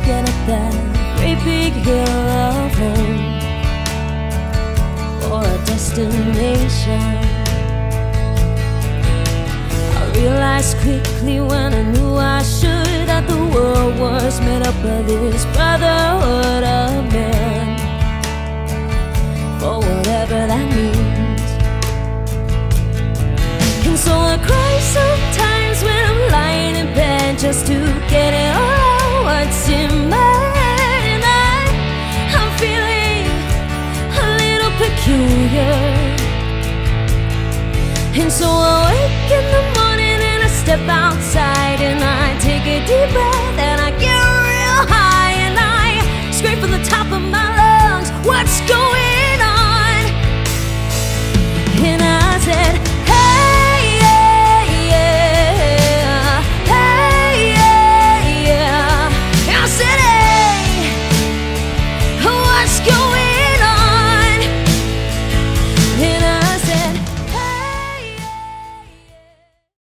get up that great big hill of home for a destination. I realized quickly when I knew I should that the world was made up of this brotherhood of men, for whatever that means. And so I cry sometimes when I'm lying in bed just to get it all out what's in my head. And I'm feeling a little peculiar. And so I wake in the morning and I step outside and I take a deep breath and I get real high and I scrape from the top of my lungs, what's going on?